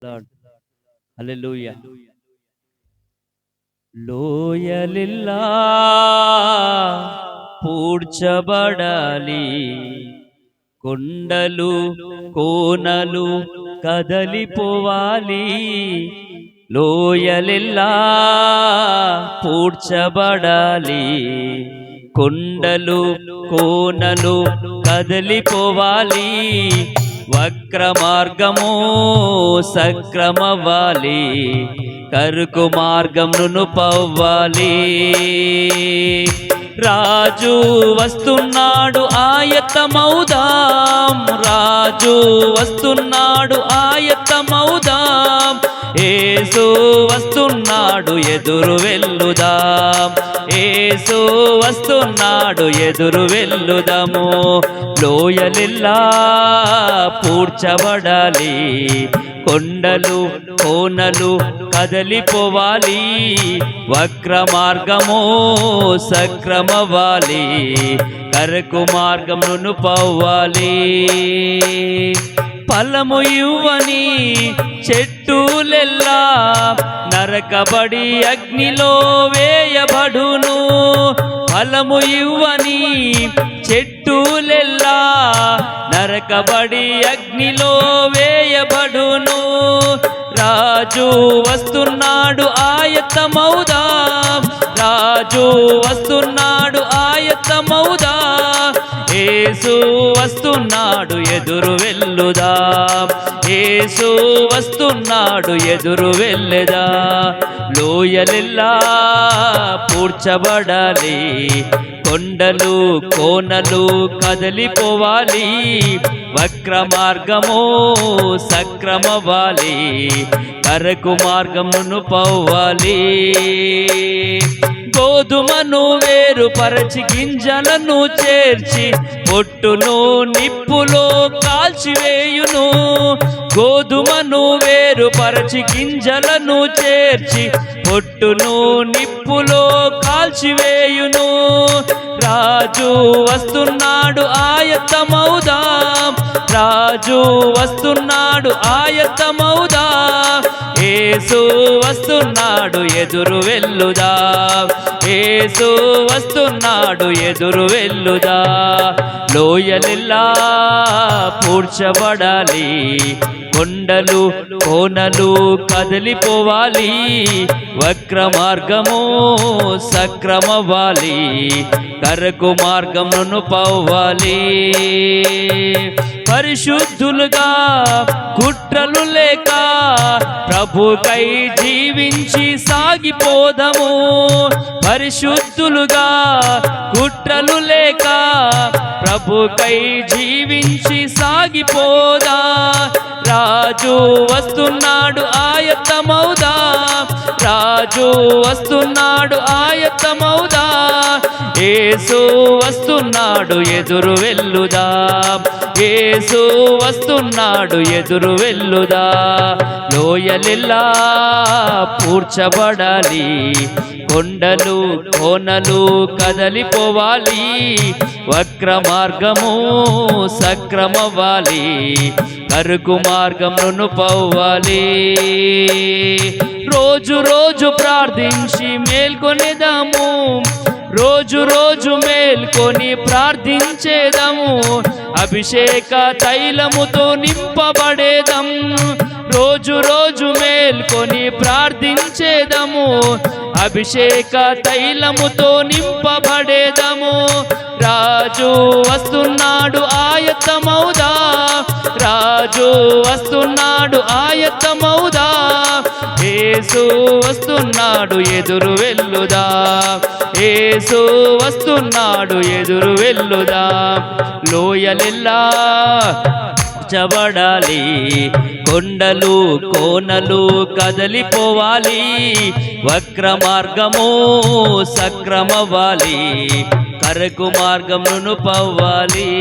Lord. హల్లెలూయా. లోయలిల్లా పూడ్చబడాలి, కొండలు కోనలు కదలిపోవాలి. లోయలిల్లా పూడ్చబడాలి, కొండలు కోనలు కదలిపోవాలి. వక్ర మార్గము సక్రమవ్వాలి, కరుకు మార్గమును పవ్వాలి. రాజు వస్తున్నాడు ఆయత్తమౌదాం, రాజు వస్తున్నాడు ఆయత్తమౌదాం. యేసు వస్తున్నాడు ఎదురు వెళ్ళుదాం, యేసు వస్తున్నాడు ఎదురు వెళ్ళుదాము. లోయలిల్లా పూడ్చబడాలి, కొండలు కోనలు కదలిపోవాలి. వక్ర మార్గము సక్రమవ్వాలి, కరకు మార్గమును పవ్వాలి. ఫలము ఇవ్వని చెట్టులెల్లా నరకబడి అగ్నిలో వేయబడును. ఫలము ఇవ్వని చెట్టులెల్లా నరకబడి అగ్నిలో వేయబడును. రాజు వస్తున్నాడు ఆయత్తమౌదాం, రాజు వస్తున్నాడు ఆయత్తమౌదాం. యేసు వస్తున్నాడు ఎదురు వెళ్ళుదాం, యేసు వస్తున్నాడు ఎదురు వెళ్ళెదా. లోయలిల్లా పూడ్చబడాలి, కొండలు కోనలు కదలిపోవాలి. వక్ర మార్గము సక్రమవ్వాలి, కరకు మార్గమును పవ్వాలి. గోధుమను వేరుపరచి గింజలను చేర్చి పొట్టును నిప్పులో కాల్చివేయును. గోధుమను వేరుపరచి గింజలను చేర్చి పొట్టును నిప్పులో కాల్చివేయును. రాజు వస్తున్నాడు ఆయత్తమౌదాం, రాజు వస్తున్నాడు ఆయత్తమౌదాం. యేసు వస్తున్నాడు ఎదురు వెళ్ళుదాం, యేసు వస్తున్నాడు ఎదురు వెళ్ళుదా. లోయలిల్లా పూడ్చబడాలి, కొండలు కోనలు కదలిపోవాలి. వక్ర మార్గము సక్రమవ్వాలి, కరకు మార్గమును పవ్వాలి. పరిశుద్ధులుగా కుట్రలు లేక ప్రభుకై జీవించి సాగిపోదము. పరిశుద్ధులుగా కుట్రలు లేక ప్రభుకై జీవించి సాగిపోదా. రాజు వస్తున్నాడు ఆయత్తమౌదా, రాజు వస్తున్నాడు ఆయత్తమౌదా. యేసు వస్తున్నాడు ఎదురు వెళ్ళుదాం, యేసు వస్తున్నాడు ఎదురు వెళ్ళుదా. లోయలిల్లా పూడ్చబడాలి, కొండలు కోనలు కదలిపోవాలి. వక్ర మార్గము సక్రమవ్వాలి, కరుకు మార్గమును పవ్వాలి. రోజు రోజు ప్రార్థించి మేల్కొనేదాము, రోజు రోజు మేల్కొని ప్రార్థించేదము. అభిషేక తైలముతో నింపబడేదం, రోజు రోజు మేల్కొని ప్రార్థించేదము. అభిషేక తైలముతో నింపబడేదము. రాజు వస్తున్నాడు ఆయత్తమౌదా, రాజు వస్తున్నాడు ఆయత్తమౌదా. యేసు వస్తున్నాడు ఎదురు వెళ్ళుదా, యేసు వస్తున్నాడు ఎదురు వెళ్ళుదా. లోయలిల్లా పూడ్చబడాలి, కొండలు కోనలు కదలిపోవాలి. వక్ర మార్గము సక్రమవ్వాలి, కరకు మార్గమును పవ్వాలి.